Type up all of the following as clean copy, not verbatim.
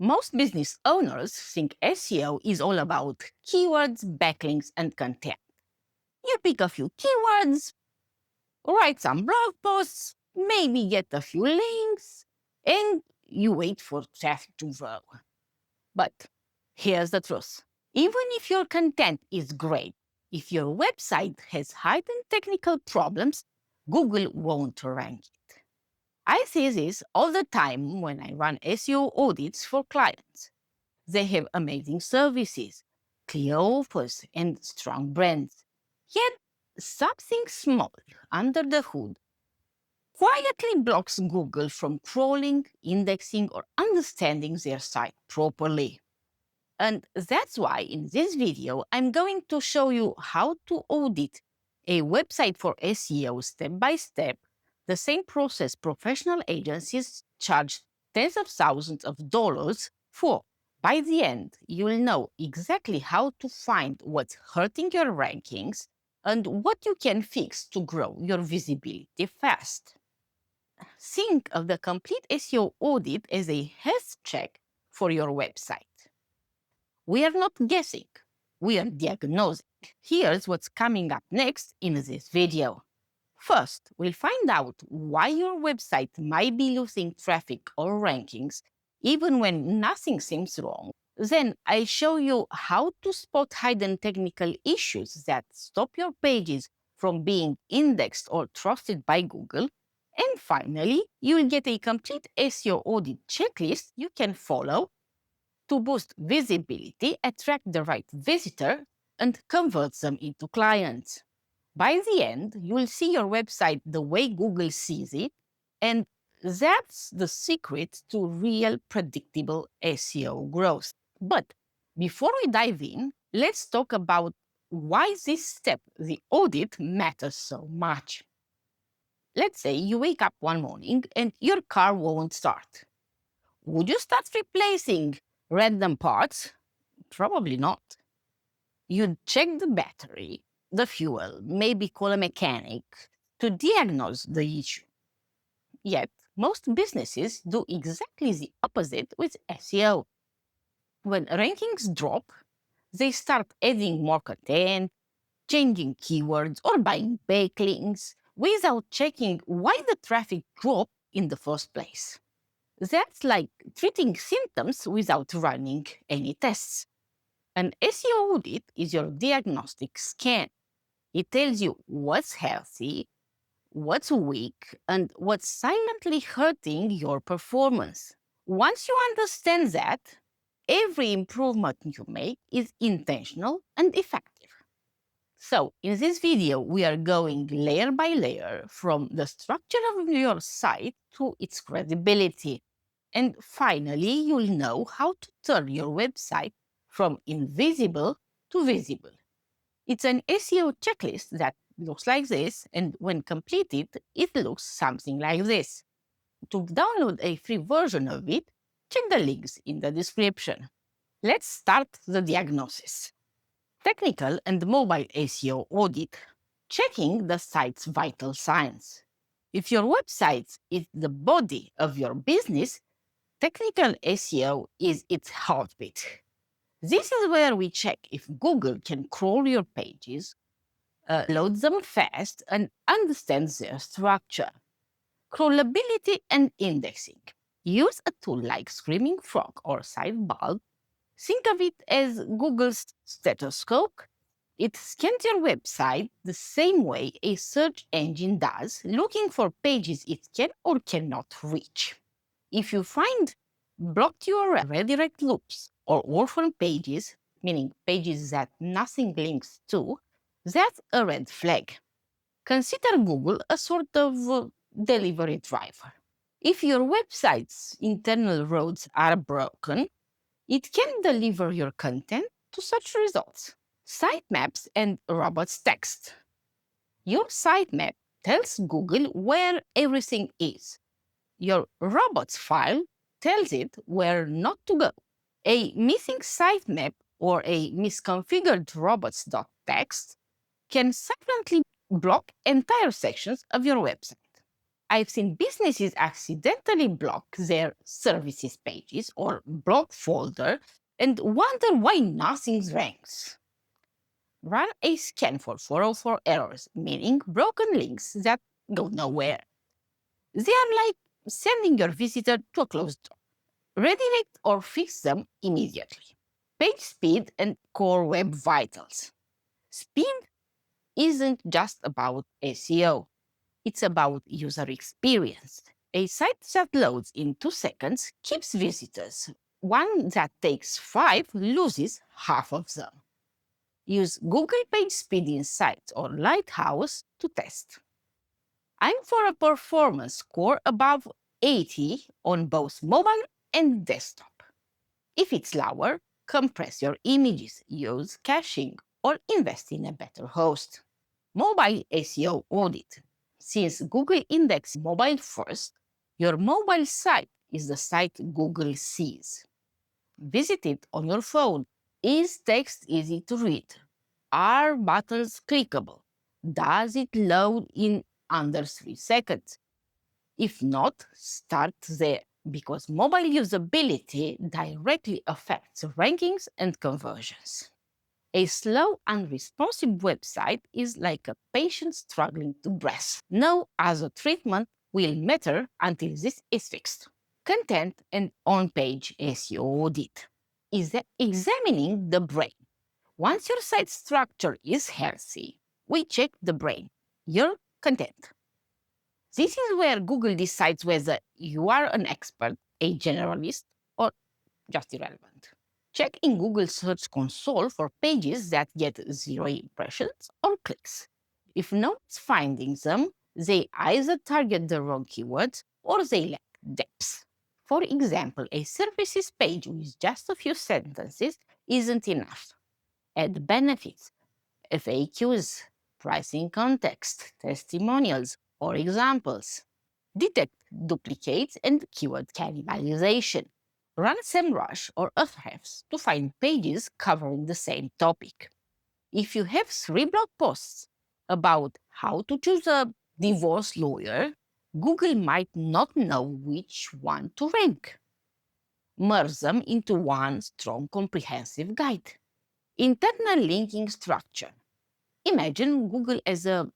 Most business owners think SEO is all about keywords, backlinks, and content. You pick a few keywords, write some blog posts, maybe get a few links, and you wait for traffic to grow. But here's the truth. Even if your content is great, if your website has hidden technical problems, Google won't rank it. I see this all the time when I run SEO audits for clients. They have amazing services, clear offers, and strong brands. Yet, something small under the hood quietly blocks Google from crawling, indexing, or understanding their site properly. And that's why in this video, I'm going to show you how to audit a website for SEO step by step, the same process professional agencies charge tens of thousands of dollars for. By the end, you'll know exactly how to find what's hurting your rankings and what you can fix to grow your visibility fast. Think of the complete SEO audit as a health check for your website. We are not guessing, we are diagnosing. Here's what's coming up next in this video. First, we'll find out why your website might be losing traffic or rankings, even when nothing seems wrong. Then I show you how to spot hidden technical issues that stop your pages from being indexed or trusted by Google. And finally, you'll get a complete SEO audit checklist you can follow to boost visibility, attract the right visitor, and convert them into clients. By the end, you'll see your website the way Google sees it, and that's the secret to real predictable SEO growth. But before we dive in, let's talk about why this step, the audit, matters so much. Let's say you wake up one morning and your car won't start. Would you start replacing random parts? Probably not. You'd check the battery, the fuel, maybe call a mechanic to diagnose the issue. Yet, most businesses do exactly the opposite with SEO. When rankings drop, they start adding more content, changing keywords, or buying backlinks without checking why the traffic dropped in the first place. That's like treating symptoms without running any tests. An SEO audit is your diagnostic scan. It tells you what's healthy, what's weak, and what's silently hurting your performance. Once you understand that, every improvement you make is intentional and effective. So, in this video, we are going layer by layer from the structure of your site to its credibility. And finally, you'll know how to turn your website from invisible to visible. It's an SEO checklist that looks like this, and when completed, it looks something like this. To download a free version of it, check the links in the description. Let's start the diagnosis. Technical and mobile SEO audit, checking the site's vital signs. If your website is the body of your business, technical SEO is its heartbeat. This is where we check if Google can crawl your pages, load them fast, and understand their structure. Crawlability and indexing. Use a tool like Screaming Frog or Sidebar. Think of it as Google's stethoscope. It scans your website the same way a search engine does, looking for pages it can or cannot reach. If you find blocked URL, redirect loops, or orphan pages, meaning pages that nothing links to, that's a red flag. Consider Google a sort of delivery driver. If your website's internal roads are broken, it can deliver your content to such results. Sitemaps and robots text. Your sitemap tells Google where everything is. Your robots file tells it where not to go. A missing sitemap or a misconfigured robots.txt can silently block entire sections of your website. I've seen businesses accidentally block their services pages or block folder and wonder why nothing ranks. Run a scan for 404 errors, meaning broken links that go nowhere. They are like sending your visitor to a closed door. Redirect or fix them immediately. Page speed and core web vitals. Speed isn't just about SEO. It's about user experience. A site that loads in 2 seconds keeps visitors. One that takes 5 loses half of them. Use Google Page Speed Insights or Lighthouse to test. I'm for a performance score above 80 on both mobile and desktop. If it's lower, compress your images, use caching, or invest in a better host. Mobile SEO audit. Since Google indexes mobile first, your mobile site is the site Google sees. Visit it on your phone. Is text easy to read? Are buttons clickable? Does it load in under 3 seconds? If not, start there, because mobile usability directly affects rankings and conversions. A slow, unresponsive website is like a patient struggling to breathe. No other treatment will matter until this is fixed. Content and on-page SEO audit is examining the brain. Once your site structure is healthy, we check the brain, your content. This is where Google decides whether you are an expert, a generalist, or just irrelevant. Check in Google Search Console for pages that get 0 impressions or clicks. If no one's finding them, they either target the wrong keywords or they lack depth. For example, a services page with just a few sentences isn't enough. Add benefits, FAQs, pricing context, testimonials, or examples. Detect duplicates and keyword cannibalization. Run SEMrush or Ahrefs to find pages covering the same topic. If you have 3 blog posts about how to choose a divorce lawyer, Google might not know which one to rank. Merge them into one strong, comprehensive guide. Internal linking structure. Imagine Google as a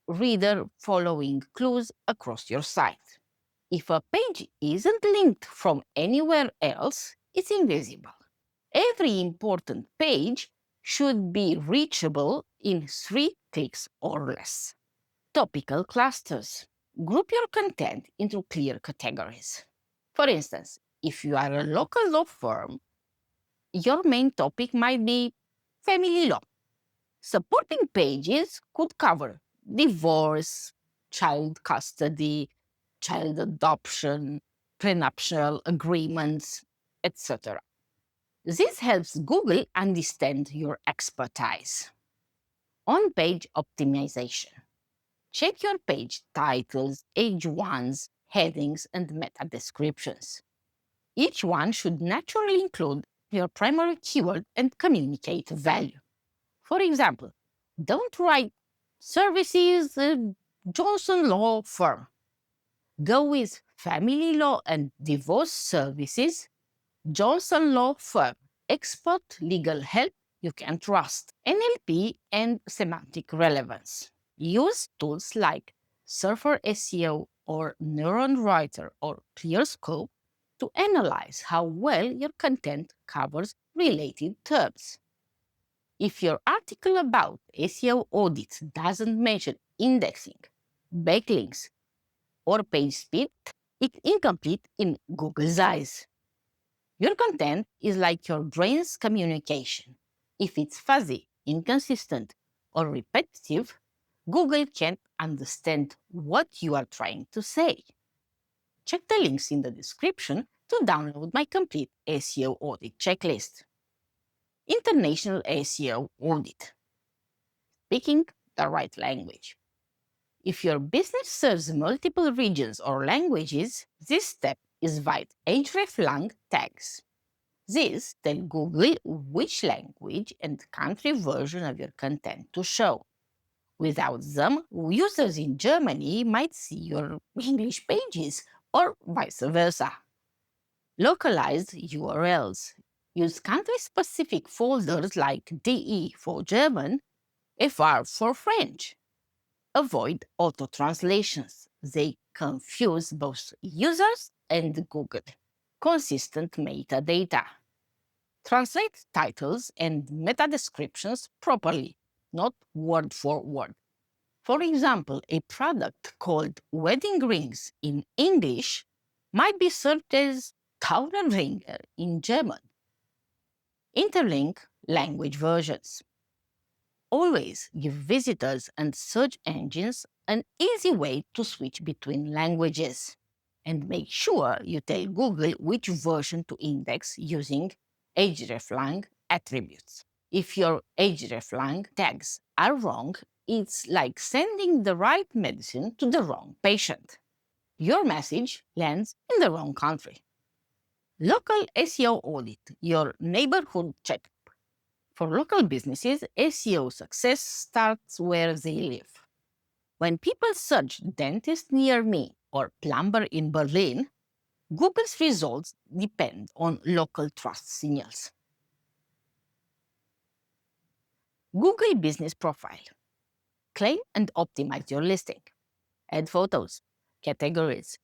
reader following clues across your site. If a page isn't linked from anywhere else, it's invisible. Every important page should be reachable in 3 clicks or less. Topical clusters. Group your content into clear categories. For instance, if you are a local law firm, your main topic might be family law. Supporting pages could cover divorce, child custody, child adoption, prenuptial agreements, etc. This helps Google understand your expertise. On-page optimization. Check your page titles, H1s, headings, and meta descriptions. Each one should naturally include your primary keyword and communicate value. For example, don't write services Johnson Law Firm. Go with family law and divorce services, Johnson Law Firm, expert legal help you can trust, NLP and semantic relevance. Use tools like Surfer SEO or Neuron Writer or ClearScope to analyze how well your content covers related terms. If your article about SEO audits doesn't mention indexing, backlinks, or page speed, it's incomplete in Google's eyes. Your content is like your brain's communication. If it's fuzzy, inconsistent, or repetitive, Google can't understand what you are trying to say. Check the links in the description to download my complete SEO audit checklist. International SEO audit. Speaking the right language. If your business serves multiple regions or languages, this step is vital. hreflang tags. These tell Google which language and country version of your content to show. Without them, users in Germany might see your English pages or vice versa. Localized URLs. Use country-specific folders like DE for German, FR for French. Avoid auto-translations. They confuse both users and Google. Consistent metadata. Translate titles and meta descriptions properly, not word for word. For example, a product called wedding rings in English might be searched as Taubenringer in German. Interlink language versions. Always give visitors and search engines an easy way to switch between languages. And make sure you tell Google which version to index using hreflang attributes. If your hreflang tags are wrong, it's like sending the right medicine to the wrong patient. Your message lands in the wrong country. Local SEO audit, your neighborhood checkup. For local businesses, SEO success starts where they live. When people search dentist near me or plumber in Berlin, Google's results depend on local trust signals. Google Business Profile. Claim and optimize your listing. Add photos, categories,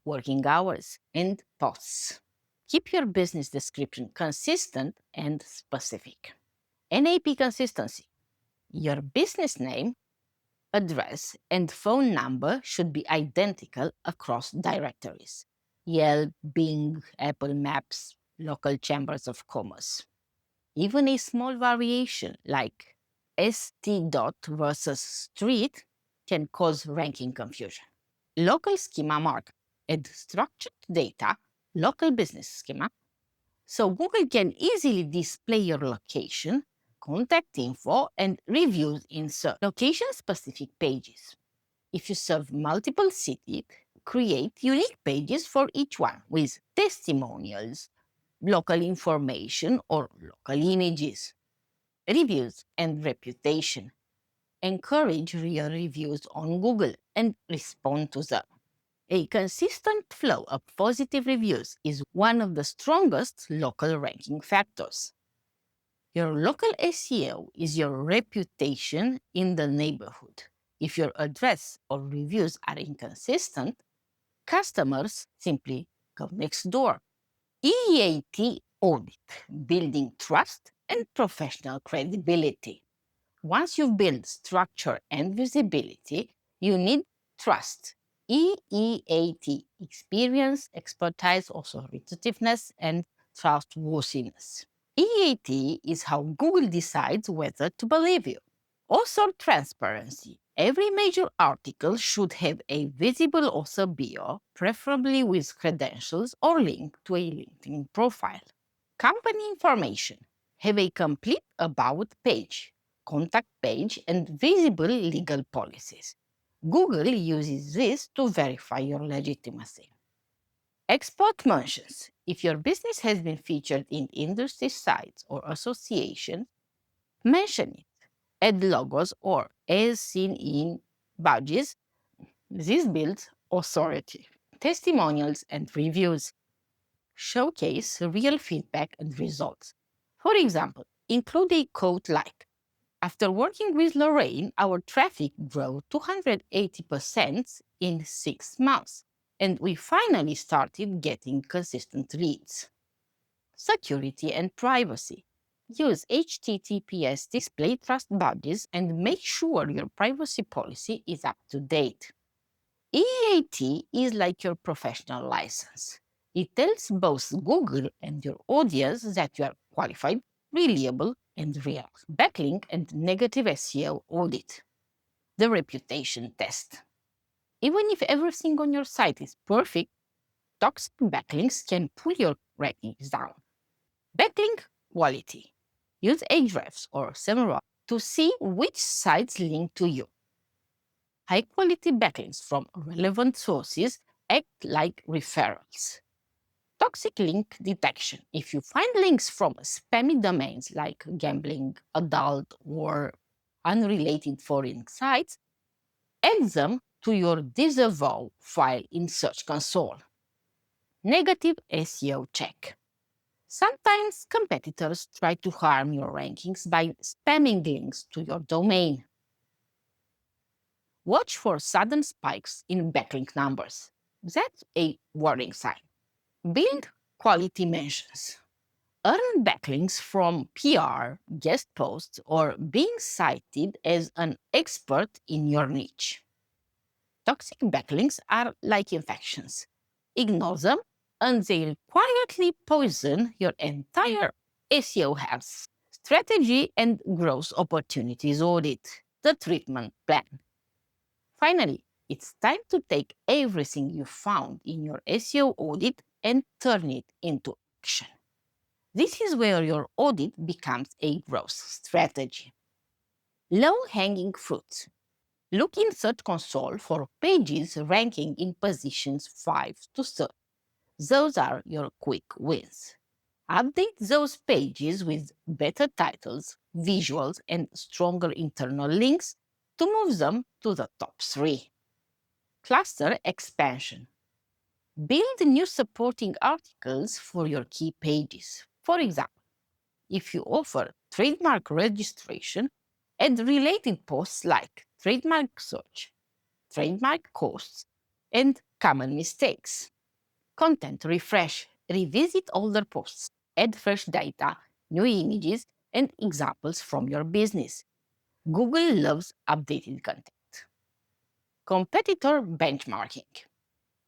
working hours, and posts. Keep your business description consistent and specific. NAP consistency. Your business name, address, and phone number should be identical across directories. Yelp, Bing, Apple Maps, local chambers of commerce. Even a small variation like st dot versus street can cause ranking confusion. Local schema mark. Add structured data, local business schema, so Google can easily display your location, contact info, and reviews in search. Location-specific pages. If you serve multiple cities, create unique pages for each one with testimonials, local information, or local images. Reviews and reputation. Encourage real reviews on Google and respond to them. A consistent flow of positive reviews is one of the strongest local ranking factors. Your local SEO is your reputation in the neighborhood. If your address or reviews are inconsistent, customers simply go next door. EEAT audit, building trust and professional credibility. Once you've built structure and visibility, you need trust. EEAT, experience, expertise, authoritativeness, and trustworthiness. EEAT is how Google decides whether to believe you. Author transparency. Every major article should have a visible author bio, preferably with credentials or link to a LinkedIn profile. Company information. Have a complete about page, contact page, and visible legal policies. Google uses this to verify your legitimacy. Export mentions. If your business has been featured in industry sites or associations, mention it. Add logos or as seen in badges. This builds authority. Testimonials and reviews. Showcase real feedback and results. For example, include a quote like, after working with Lorraine, our traffic grew 280% in 6 months, and we finally started getting consistent leads. Security and privacy. Use HTTPS display trust badges and make sure your privacy policy is up to date. EEAT is like your professional license. It tells both Google and your audience that you are qualified, reliable, and real. Backlink and negative SEO audit. The reputation test. Even if everything on your site is perfect, toxic backlinks can pull your rankings down. Backlink quality. Use Ahrefs or Semrush to see which sites link to you. High-quality backlinks from relevant sources act like referrals. Toxic link detection. If you find links from spammy domains like gambling, adult, or unrelated foreign sites, add them to your disavow file in Search Console. Negative SEO check. Sometimes competitors try to harm your rankings by spamming links to your domain. Watch for sudden spikes in backlink numbers. That's a warning sign. Build quality mentions. Earn backlinks from PR, guest posts, or being cited as an expert in your niche. Toxic backlinks are like infections. Ignore them, and they'll quietly poison your entire SEO health. Strategy and growth opportunities audit, the treatment plan. Finally, it's time to take everything you found in your SEO audit and turn it into action. This is where your audit becomes a growth strategy. Low-hanging fruits. Look in Search Console for pages ranking in positions 5 to 30. Those are your quick wins. Update those pages with better titles, visuals, and stronger internal links to move them to the top 3. Cluster expansion. Build new supporting articles for your key pages. For example, if you offer trademark registration, add related posts like trademark search, trademark costs, and common mistakes. Content refresh. Revisit older posts, add fresh data, new images, and examples from your business. Google loves updated content. Competitor benchmarking.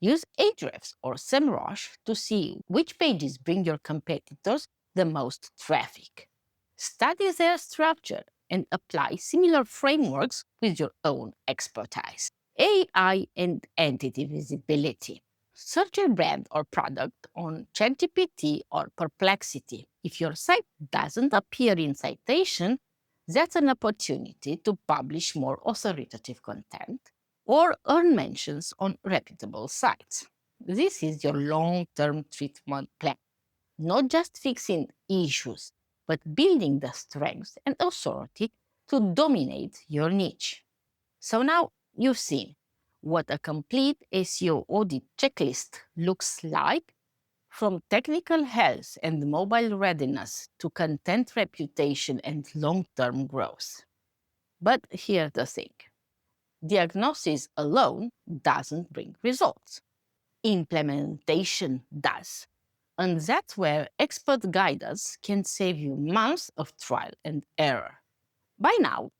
Use Ahrefs or SEMrush to see which pages bring your competitors the most traffic. Study their structure and apply similar frameworks with your own expertise. AI and entity visibility. Search your brand or product on ChatGPT or Perplexity. If your site doesn't appear in citation, that's an opportunity to publish more authoritative content or earn mentions on reputable sites. This is your long-term treatment plan, not just fixing issues, but building the strength and authority to dominate your niche. So now you've seen what a complete SEO audit checklist looks like, from technical health and mobile readiness to content reputation and long-term growth. But here's the thing. Diagnosis alone doesn't bring results. Implementation does. And that's where expert guidance can save you months of trial and error. By now,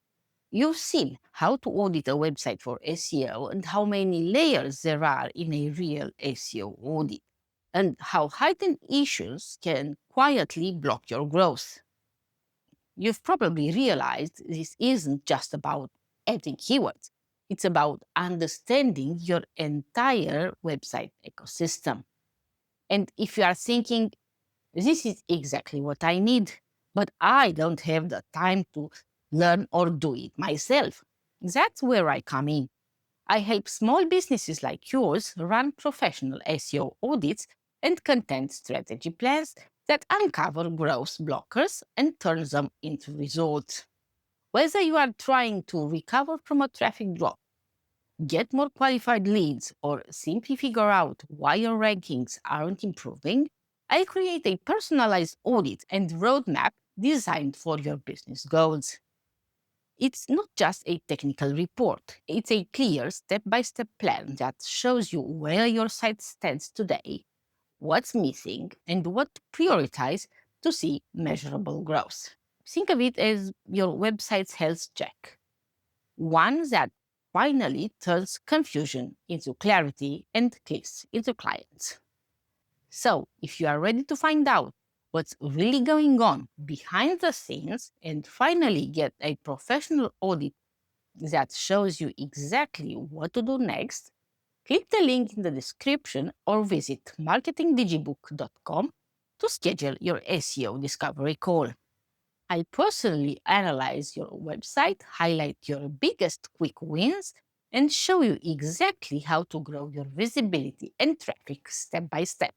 you've seen how to audit a website for SEO and how many layers there are in a real SEO audit, and how hidden issues can quietly block your growth. You've probably realized this isn't just about adding keywords. It's about understanding your entire website ecosystem. And if you are thinking, this is exactly what I need, but I don't have the time to learn or do it myself, that's where I come in. I help small businesses like yours run professional SEO audits and content strategy plans that uncover growth blockers and turn them into results. Whether you are trying to recover from a traffic drop, get more qualified leads, or simply figure out why your rankings aren't improving, I create a personalized audit and roadmap designed for your business goals. It's not just a technical report, it's a clear step-by-step plan that shows you where your site stands today, what's missing, and what to prioritize to see measurable growth. Think of it as your website's health check, one that finally turns confusion into clarity and clicks into clients. So, if you are ready to find out what's really going on behind the scenes and finally get a professional audit that shows you exactly what to do next, click the link in the description or visit marketingdigibook.com to schedule your SEO discovery call. I personally analyze your website, highlight your biggest quick wins, and show you exactly how to grow your visibility and traffic step by step.